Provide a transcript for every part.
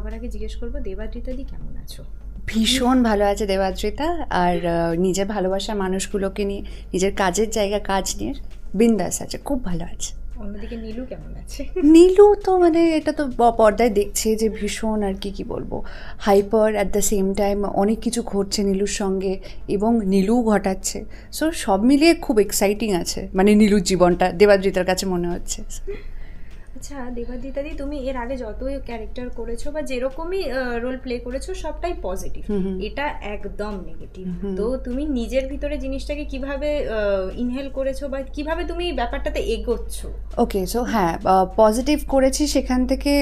সবার আগে জিজ্ঞেস করবো দেবাদ্রিতা দি কেমন আছো? ভীষণ ভালো আছে দেবাদ্রিতা, আর নিজের ভালোবাসার মানুষগুলোকে নিয়ে, নিজের কাজের জায়গা কাজ নিয়ে বিন্দাস আছে, খুব ভালো আছে। অন্যদিকে নীলু কেমন আছে? নীলু তো মানে এটা তো পর্দায় দেখছে যে ভীষণ আর কি বলবো, hyper, at the same time অনেক কিছু ঘটছে নীলুর সঙ্গে এবং নীলুও ঘটাচ্ছে। সো সব মিলিয়ে খুব এক্সাইটিং আছে মানে নীলুর জীবনটা দেবাদ্রিতার কাছে মনে হচ্ছে। আচ্ছা দেবাদ্রিতা দি, তুমি এর আগে যতই ক্যারেক্টার করেছো বা যেরকমই রোল প্লে করেছো সবটাই পজিটিভ, এটা একদম নেগেটিভ। তো তুমি নিজের ভিতরে জিনিসটাকে কিভাবে ইনহেল করেছো বা কিভাবে তুমি ব্যাপারটাতে এগোচ্ছো? ওকে, সো হ্যাঁ, পজিটিভ করেছি, সেখান থেকে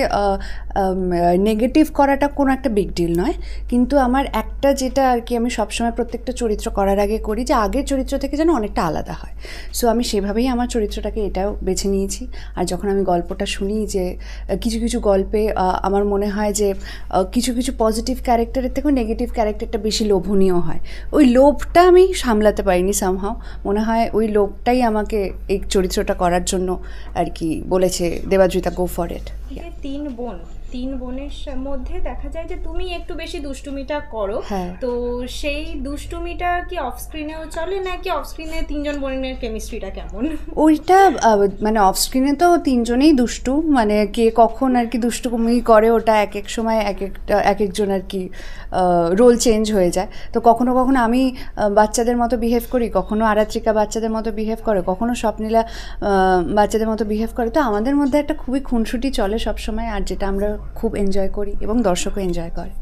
নেগেটিভ করাটা কোনো একটা বিগ ডিল নয়। কিন্তু আমার একটা যেটা আর কি আমি সবসময় প্রত্যেকটা চরিত্র করার আগে করি যে আগের চরিত্র থেকে যেন অনেকটা আলাদা হয়। সো আমি সেভাবেই আমার চরিত্রটাকে এটাও বেছে নিয়েছি। আর যখন আমি গল্পটা শুনি যে কিছু কিছু গল্পে আমার মনে হয় যে কিছু কিছু পজিটিভ ক্যারেক্টারের থেকেও নেগেটিভ ক্যারেক্টারটা বেশি লোভনীয় হয়, ওই লোভটা আমি সামলাতে পারিনি সামহাও। মনে হয় ওই লোভটাই আমাকে এই চরিত্রটা করার জন্য আর কি বলেছে দেবাদ্রিতা, গো ফর ইট। তিন বোনের মধ্যে দেখা যায় যে তুমি একটু বেশি দুষ্টুমিটা করো। তো সেই দুষ্টুমিটা কি অফ স্ক্রিনেও চলে নাকি অফ স্ক্রিনে তিনজন বোনের কেমিস্ট্রিটা কেমন? ওইটা মানে অফ স্ক্রিনে তো তিনজনেই দুষ্টু, মানে কে কখন আর কি দুষ্টুমি করে ওটা এক এক সময় এক একজন আর কি রোল চেঞ্জ হয়ে যায়। তো কখনো কখনো আমি বাচ্চাদের মতো বিহেভ করি, কখনো আরাত্রিকা বাচ্চাদের মতো বিহেভ করে, কখনো স্বপ্নীলা বাচ্চাদের মতো বিহেভ করে। তো আমাদের মধ্যে একটা খুবই খুনসুটি চলে সবসময়, আর যেটা আমরা খুব এনজয় করি এবং দর্শকও এনজয় করে।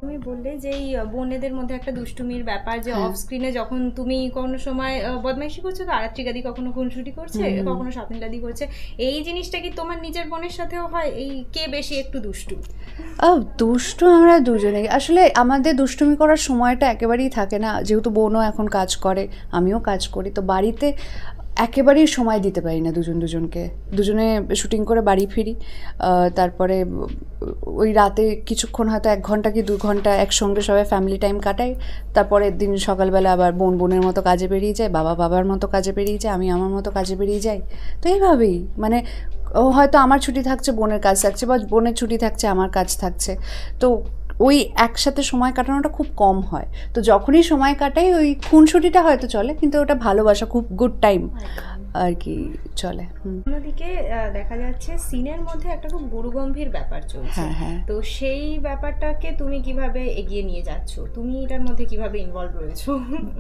তুমি বললে যে এই বোনেদের মধ্যে একটা দুষ্টুমির ব্যাপার, যে অফ স্ক্রিনে যখন তুমি কোনো সময় বদমাইশি করছো তো আরাত্রিকাদি কখনো খুনসুটি করছে, কখনো স্বপ্নীলাদি করছে, এই জিনিসটা কি তোমার নিজের বোনের সাথেও হয়? এই কে বেশি একটু দুষ্টু? দুষ্টু আমরা দুজনেই, আসলে আমাদের দুষ্টুমি করার সময়টা একেবারেই থাকে না, যেহেতু বোনও এখন কাজ করে, আমিও কাজ করি, তো বাড়িতে একেবারেই সময় দিতে পারি না দুজনে শুটিং করে বাড়ি ফিরি, তারপরে ওই রাতে কিছুক্ষণ হয়তো 1 ঘন্টা কি 2 ঘন্টা একসঙ্গে সবাই ফ্যামিলি টাইম কাটাই, তারপরের দিন সকালবেলা আবার বোনের মতো কাজে বেরিয়ে যায়, বাবার মতো কাজে বেরিয়ে যায়, আমি আমার মতো কাজে বেরিয়ে যাই। তো এইভাবেই মানে হয়তো আমার ছুটি থাকছে, বোনের কাজ থাকছে, বা বোনের ছুটি থাকছে, আমার কাজ থাকছে, তো ওই একসাথে সময় কাটানোটা খুব কম হয়। তো যখনই সময় কাটাই ওই খুনসুটিটা হয়তো চলে, কিন্তু ওটা ভালোবাসা, খুব গুড টাইম আর কি চলে। অন্যদিকে দেখা যাচ্ছে সিনের মধ্যে একটা খুব গুরুগম্ভীর ব্যাপার চলছে। হ্যাঁ, তো সেই ব্যাপারটাকে তুমি কিভাবে এগিয়ে নিয়ে যাচ্ছ? তুমি এটার মধ্যে কিভাবে ইনভলভ রয়েছো?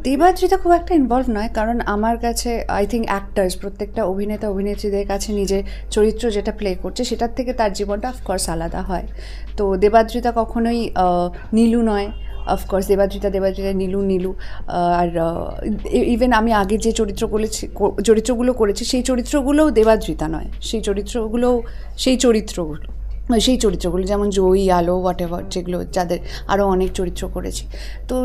দেবাদ্রিতা খুব একটা ইনভলভ নয়, কারণ আমার কাছে আই থিঙ্ক অ্যাক্টার্স, প্রত্যেকটা অভিনেতা অভিনেত্রীদের কাছে নিজের চরিত্র যেটা প্লে করছে সেটার থেকে তার জীবনটা অফকোর্স আলাদা হয়। তো দেবাদ্রিতা কখনোই নীলু নয়, অফকোর্স দেবাদ্রিতা, নীলু। আর ইভেন আমি আগে যে চরিত্রগুলো করেছি সেই চরিত্রগুলোও দেবাদ্রিতা নয়, সেই চরিত্রগুলো যেমন জয়ী, আলো, হোয়াট এভার, যেগুলো যাদের আরও অনেক চরিত্র করেছি, তো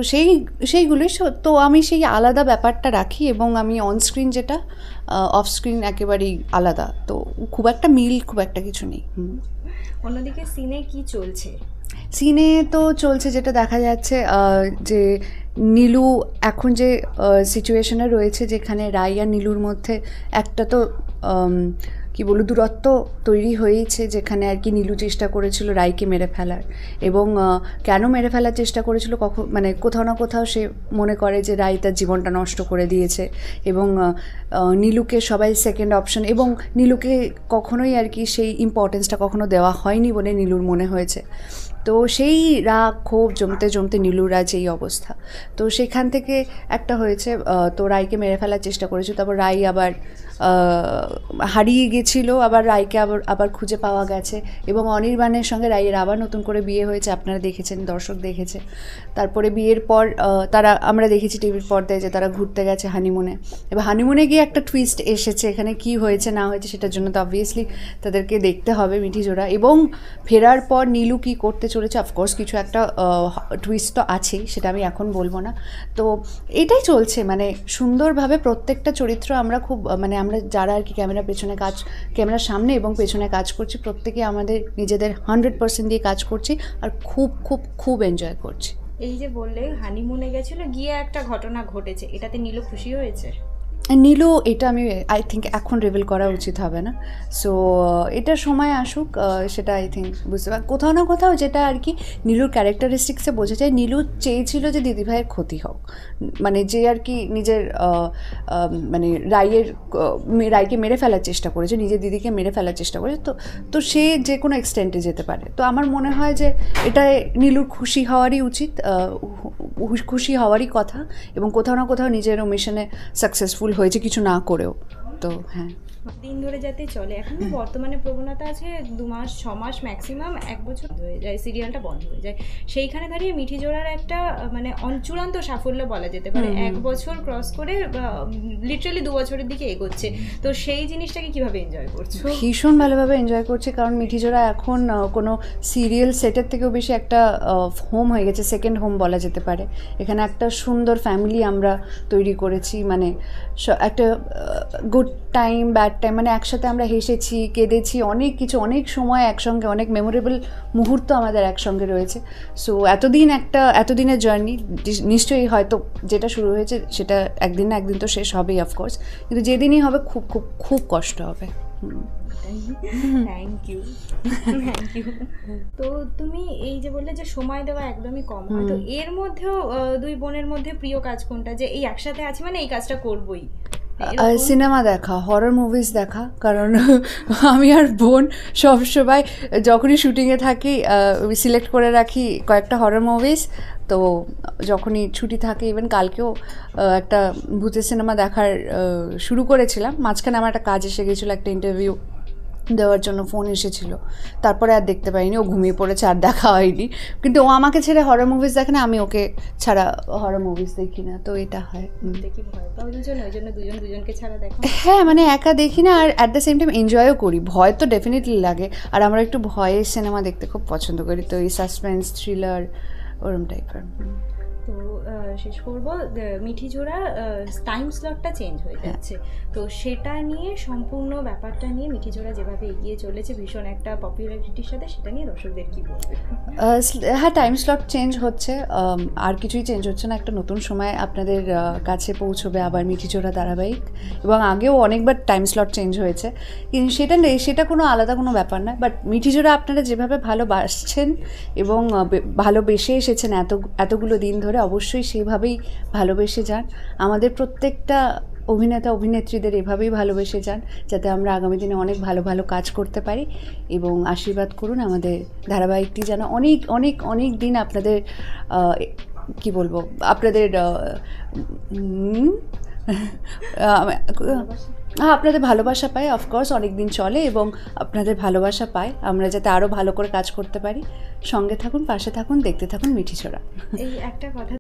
সেইগুলোই। তো আমি সেই আলাদা ব্যাপারটা রাখি, এবং আমি অনস্ক্রিন যেটা, অফ স্ক্রিন একেবারেই আলাদা, তো খুব একটা মিল, খুব একটা কিছু নেই। অন্যদিকে সিনে কি চলছে? সিনে তো চলছে যেটা দেখা যাচ্ছে যে নীলু এখন যে সিচুয়েশনে রয়েছে, যেখানে রাই আর নীলুর মধ্যে একটা তো কি বলবো দূরত্ব তৈরি হয়েছে, যেখানে আর কি নীলু চেষ্টা করেছিল রাইকে মেরে ফেলার, এবং কেন মেরে ফেলার চেষ্টা করেছিল, মানে কোথাও না কোথাও সে মনে করে যে রাই তার জীবনটা নষ্ট করে দিয়েছে, এবং নীলুকে সবাই সেকেন্ড অপশন, এবং নীলুকে কখনোই আর কি সেই ইম্পর্টেন্সটা কখনো দেওয়া হয়নি বলে নীলুর মনে হয়েছে। তো সেই রাগ ক্ষোভ জমতে নীলুর আজ এই অবস্থা। তো সেখান থেকে একটা হয়েছে, তো রাইকে মেরে ফেলার চেষ্টা করেছে, তারপর রাই আবার হারিয়ে গেছিলো, আবার রাইকে আবার খুঁজে পাওয়া গেছে, এবং অনির্বাণের সঙ্গে রাইয়ের আবার নতুন করে বিয়ে হয়েছে, আপনারা দেখেছেন, দর্শক দেখেছে। তারপরে বিয়ের পর আমরা দেখেছি টিভির পর্দায় যে তারা ঘুরতে গেছে হানিমুনে, এবার হানিমুনে গিয়ে একটা টুইস্ট এসেছে, এখানে কি হয়েছে না হয়েছে সেটার জন্য তো অবভিয়াসলি তাদেরকে দেখতে হবে মিঠিজোড়া, এবং ফেরার পর নীলু কী করতে চলেছে, অফকোর্স কিছু একটা টুইস্ট তো আছেই, সেটা আমি এখন বলবো না। তো এটাই চলছে, মানে সুন্দরভাবে প্রত্যেকটা চরিত্র আমরা খুব, মানে আমরা যারা আর কি ক্যামেরার সামনে এবং পেছনে কাজ করছি, প্রত্যেকে আমাদের নিজেদের 100% দিয়ে কাজ করছি, আর খুব খুব খুব এনজয় করছি। এই যে বললে হানিমুনে গেছিল, গিয়ে একটা ঘটনা ঘটেছে, এটাতে নীলু খুশি হয়েছে? নীলু এটা আমি আই থিঙ্ক এখন রিভিল করা উচিত হবে না, সো এটা সময় আসুক, সেটা আই থিঙ্ক বুঝতে পার কোথাও না কোথাও যেটা আর কি নীলুর ক্যারেক্টারিস্টিক্সে বোঝা যায়। নীলু চেয়েছিল যে দিদিভাইয়ের ক্ষতি হোক, মানে যে আর কি নিজের মানে রায়কে মেরে ফেলার চেষ্টা করেছে, নিজের দিদিকে মেরে ফেলার চেষ্টা করেছে, তো সে যে কোনো এক্সটেন্টে যেতে পারে। তো আমার মনে হয় যে এটায় নীলুর খুশি হওয়ারই উচিত, খুশি হওয়ারই কথা, এবং কোথাও না কোথাও নিজের মিশনে সাকসেসফুল হয়েছে কিছু না করেও। তো হ্যাঁ, দিন ধরে যাতে চলে। এখন তো বর্তমানে প্রবণতা আছে 2 মাস 6 মাস ম্যাক্সিমাম 1 বছর হয়ে যায় সিরিয়ালটা বন্ধ হয়ে যায়। সেইখানে দাঁড়িয়ে মিঠি জোড়ার একটা মানে চূড়ান্ত সাফল্য বলা যেতে পারে, 1 বছর ক্রস করে লিটারালি 2 বছরের দিকে এগোচ্ছে। তো সেই জিনিসটাকে কিভাবে এনজয় করছো? ভীষণ ভালোভাবে এনজয় করছি, কারণ মিঠি জোড়া এখন কোনো সিরিয়াল সেটের থেকেও বেশি একটা হোম হয়ে গেছে, সেকেন্ড হোম বলা যেতে পারে। এখানে একটা সুন্দর ফ্যামিলি আমরা তৈরি করেছি, মানে একটা গুড টাইম ব্যাড টাইম, মানে একসাথে আমরা হেসেছি, কেঁদেছি, অনেক কিছু, অনেক সময় একসঙ্গে, অনেক মেমোরেবল মুহূর্ত আমাদের একসঙ্গে রয়েছে। সো এতদিনের জার্নি নিশ্চয়ই হয়তো যেটা শুরু হয়েছে সেটা একদিন না একদিন তো শেষ হবেই অফকোর্স, কিন্তু যেদিনই হবে খুব খুব খুব কষ্ট হবে। Thank you. তো তুমি এই যে বললে যে সময় দেওয়া একদমই কম হয়, তো এর মধ্যেও 2 বোনের মধ্যে প্রিয় কাজ কোনটা, যে এই একসাথে আছি মানে এই কাজটা করবই? সিনেমা দেখা, হরর মুভিজ দেখা, কারণ আমি আর বোন সবসময় যখনই শুটিংয়ে থাকি সিলেক্ট করে রাখি কয়েকটা হরর মুভিজ। তো যখনই ছুটি থাকে, ইভেন কালকেও একটা ভূতের সিনেমা দেখার শুরু করেছিলাম, মাঝখানে আমার একটা কাজ এসে গেছিলো, একটা ইন্টারভিউ দেওয়ার জন্য ফোন এসেছিলো, তারপরে আর দেখতে পাইনি, ও ঘুমিয়ে পড়েছে, আর দেখা হয়নি। কিন্তু ও আমাকে ছেড়ে হরর মুভিজ দেখে না, আমি ওকে ছাড়া হরর মুভিজ দেখি না। তো এটা হয়। দেখি ভয় পাও দুজন, ওই জন্য দুজনকে ছাড়া দেখো? হ্যাঁ, মানে একা দেখি না, আর অ্যাট দ্য সেম টাইম এনজয়ও করি। ভয় তো ডেফিনেটলি লাগে, আর আমরা একটু ভয়ের সিনেমা দেখতে খুব পছন্দ করি, তো এই সাসপেন্স থ্রিলার ওরম টাইপের। তো শেষ করবো, মিঠি জোড়া টাইম স্লটটা চেঞ্জ হয়ে যাচ্ছে, তো সেটা নিয়ে সম্পূর্ণ ব্যাপারটা নিয়ে মিঠি জোড়া যেভাবে এগিয়ে চলেছে ভীষণ একটা পপুলারিটির সাথে, সেটা নিয়ে দর্শকদের কি বলবে? হ্যাঁ, টাইম স্লট চেঞ্জ হচ্ছে, আর কিছুই চেঞ্জ হচ্ছে না। একটা নতুন সময় আপনাদের কাছে পৌঁছবে আবার মিঠি জোড়া ধারাবাহিক, এবং আগেও অনেকবার টাইম স্লট চেঞ্জ হয়েছে, কিন্তু সেটা কোনো আলাদা কোনো ব্যাপার নয়। বাট মিঠি জোড়া আপনারা যেভাবে ভালোবাসছেন এবং ভালোবেসে এসেছেন এতগুলো দিন ধরে, অবশ্যই সেভাবেই ভালোবেসে যান। আমাদের প্রত্যেকটা অভিনেতা অভিনেত্রীদের এভাবেই ভালোবেসে যান, যাতে আমরা আগামী দিনে অনেক ভালো ভালো কাজ করতে পারি, এবং আশীর্বাদ করুন আমাদের ধারাবাহিকটি যেন অনেক অনেক অনেক দিন আপনাদের কি বলবো, আপনাদের আপনাদের ভালোবাসা পায়, অফকোর্স অনেক দিন চলে, এবং আপনাদের ভালোবাসা পায়, আমরা যাতে আরও ভালো করে কাজ করতে পারি। সঙ্গে থাকুন, পাশে থাকুন, দেখতে থাকুন মিঠি জোড়া। এই একটা কথা